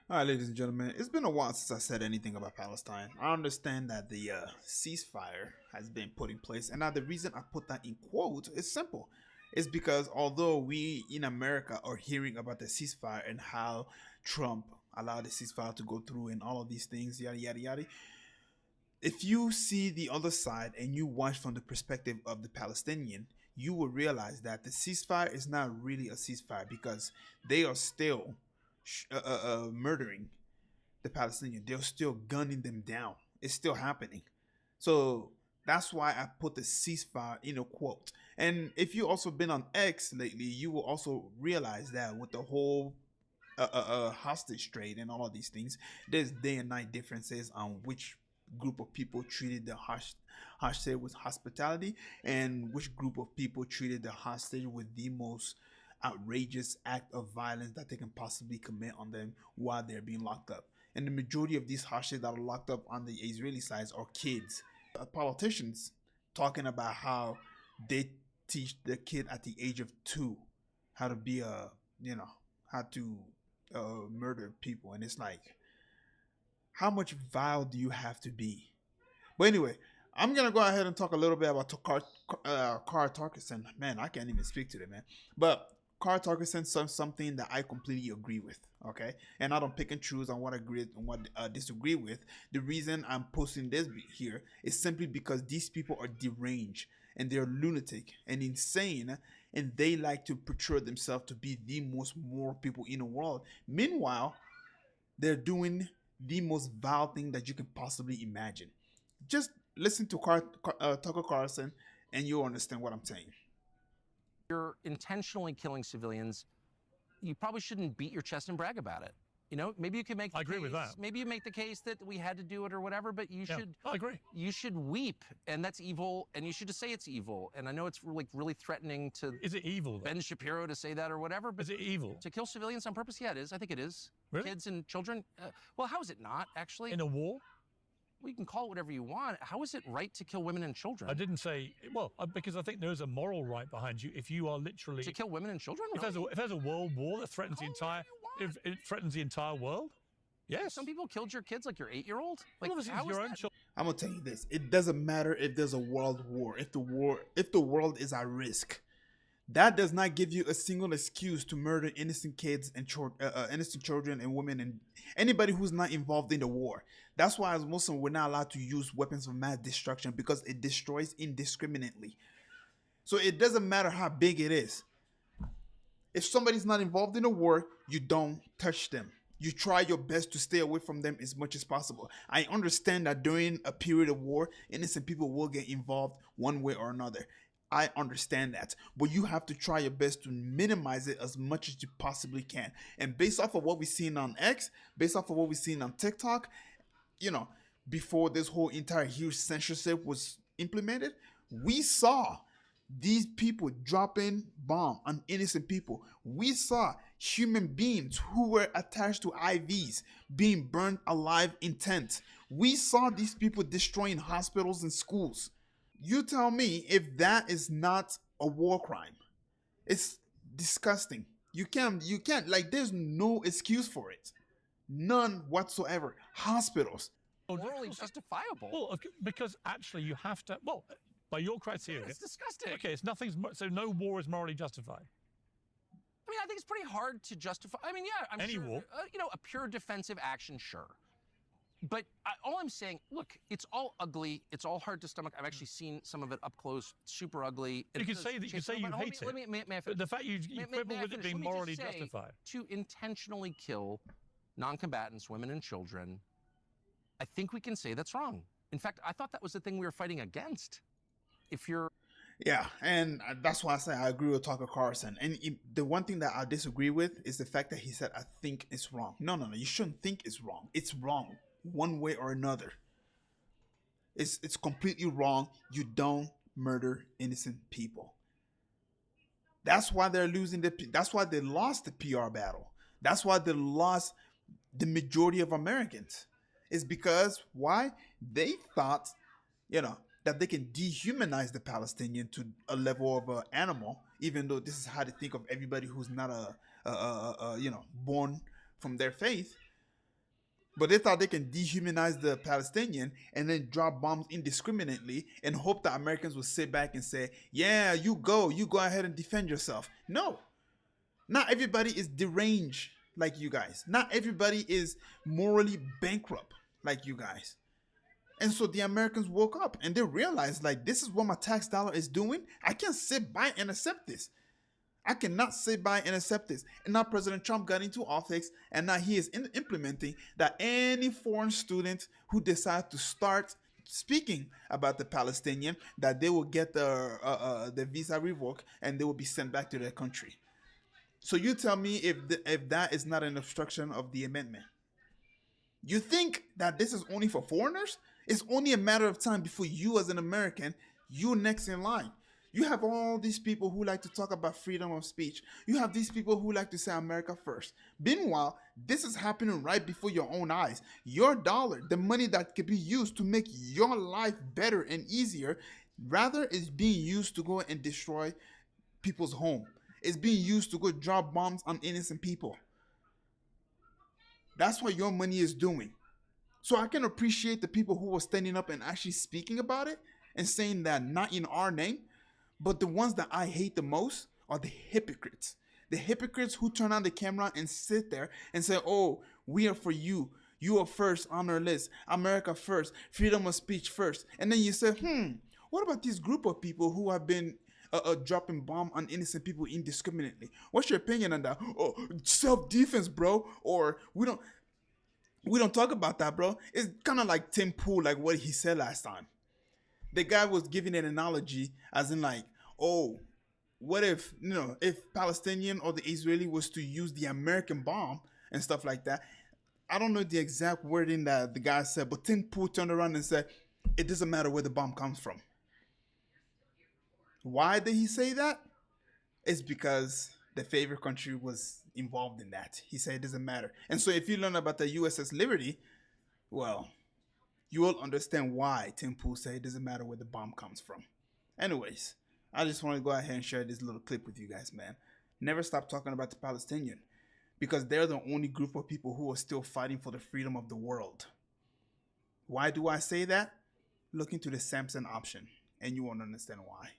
All right, ladies and gentlemen, it's been a while since I said anything about Palestine. I understand that the ceasefire has been put in place, and now the reason I put that in quotes is simple. It's because although we in America are hearing about the ceasefire and how Trump allowed the ceasefire to go through and all of these things, yada yada yada, if you see the other side and you watch from the perspective of the Palestinian, you will realize that the ceasefire is not really a ceasefire because they are still murdering the Palestinian. They're still gunning them down. It's still happening. So that's why I put the ceasefire in a quote. And if you also been on X lately, you will also realize that with the whole hostage trade and all of these things, there's day and night differences on which group of people treated the hostage with hospitality and which group of people treated the hostage with the most outrageous act of violence that they can possibly commit on them while they're being locked up. And the majority of these hostages that are locked up on the Israeli sides are kids. Politicians talking about how they teach the kid at the age of 2 how to be a, how to murder people, and it's like, how much vile do you have to be? But anyway, I'm gonna go ahead and talk a little bit about Carl Tarkison. Man, I can't even speak to them, man. But Carl Tarkison says something that I completely agree with. Okay, and I don't pick and choose on what I agree and what I disagree with. The reason I'm posting this here is simply because these people are deranged and they're lunatic and insane, and they like to portray themselves to be the most moral people in the world. Meanwhile, they're doing the most vile thing that you can possibly imagine. Just listen to Tucker Carlson, and you'll understand what I'm saying. You're intentionally killing civilians, you probably shouldn't beat your chest and brag about it. You know, maybe you can make. I agree with that. Maybe you make the case that we had to do it or whatever, but you should. I agree. You should weep, and that's evil, and you should just say it's evil. And I know it's like really threatening to. Is it evil? Ben Shapiro to say that or whatever, but is it evil to kill civilians on purpose? Yeah, it is. I think it is. Really? Kids and children. Well, how is it not actually? In a war? Well, you can call it whatever you want. How is it right to kill women and children? I didn't say, well, because I think there is a moral right behind you if you are literally... To kill women and children? If, Really? if there's a world war that threatens the entire... If it threatens the entire world? Yes. Some people killed your kids, like your 8-year-old? Like, well, how your is own that? children. I'm gonna tell you this: it doesn't matter if there's a world war, if the world is at risk. That does not give you a single excuse to murder innocent kids and innocent children and women and anybody who's not involved in the war. That's why as Muslims we're not allowed to use weapons of mass destruction because it destroys indiscriminately. So it doesn't matter how big it is. If somebody's not involved in a war, you don't touch them. You try your best to stay away from them as much as possible. I understand that during a period of war, innocent people will get involved one way or another. I understand that, but you have to try your best to minimize it as much as you possibly can. And based off of what we've seen on X, based off of what we've seen on TikTok, before this whole entire huge censorship was implemented, we saw these people dropping bomb on innocent people. We saw human beings who were attached to IVs being burned alive in tents. We saw these people destroying hospitals and schools. You tell me if that is not a war crime. It's disgusting. You can't, like, there's no excuse for it. None whatsoever. Hospitals. Morally justifiable. Well, because actually you have to, well, by your criteria. It's disgusting. Okay, so no war is morally justified. I mean, I think it's pretty hard to justify. I mean, yeah, I'm Any sure, war. A pure defensive action, sure. But all I'm saying, look, it's all ugly. It's all hard to stomach. I've actually seen some of it up close, super ugly. You can say that you hate it. May I finish? The fact you quibble with it being morally justified. To intentionally kill non-combatants, women and children, I think we can say that's wrong. In fact, I thought that was the thing we were fighting against. If you're... Yeah, and that's why I say I agree with Tucker Carlson. And the one thing that I disagree with is the fact that he said, I think it's wrong. No, you shouldn't think it's wrong. It's wrong one way or another. It's completely wrong. You don't murder innocent people. That's why they're losing that's why they lost the PR battle. That's why they lost the majority of Americans. It's because why? They thought, that they can dehumanize the Palestinian to a level of an animal, even though this is how they think of everybody who's not born from their faith. But they thought they can dehumanize the Palestinian and then drop bombs indiscriminately and hope that Americans will sit back and say, yeah, you go ahead and defend yourself. No, not everybody is deranged like you guys. Not everybody is morally bankrupt like you guys. And so the Americans woke up and they realized, like, this is what my tax dollar is doing. I can't sit by and accept this. I cannot sit by and accept this. And now President Trump got into office, and now he is implementing that any foreign student who decides to start speaking about the Palestinian, that they will get the visa revoked and they will be sent back to their country. So you tell me if that is not an obstruction of the amendment. You think that this is only for foreigners? It's only a matter of time before you, as an American, you're next in line. You have all these people who like to talk about freedom of speech. You have these people who like to say America first. Meanwhile, this is happening right before your own eyes. Your dollar, the money that could be used to make your life better and easier, rather is being used to go and destroy people's home. It's being used to go drop bombs on innocent people. That's what your money is doing. So I can appreciate the people who were standing up and actually speaking about it and saying that not in our name. But the ones that I hate the most are the hypocrites. The hypocrites who turn on the camera and sit there and say, oh, we are for you. You are first on our list. America first. Freedom of speech first. And then you say, what about this group of people who have been dropping bomb on innocent people indiscriminately? What's your opinion on that? Oh, self-defense, bro. Or we don't talk about that, bro. It's kind of like Tim Pool, like what he said last time. The guy was giving an analogy as in like, oh, what if, if Palestinian or the Israeli was to use the American bomb and stuff like that. I don't know the exact wording that the guy said, but Tim Pool turned around and said, it doesn't matter where the bomb comes from. Why did he say that? It's because the favorite country was involved in that. He said it doesn't matter. And so if you learn about the USS Liberty, well, you will understand why Tim Pool said it doesn't matter where the bomb comes from. Anyways, I just want to go ahead and share this little clip with you guys, man. Never stop talking about the Palestinian, because they're the only group of people who are still fighting for the freedom of the world. Why do I say that? Look into the Samson option, and you won't understand why.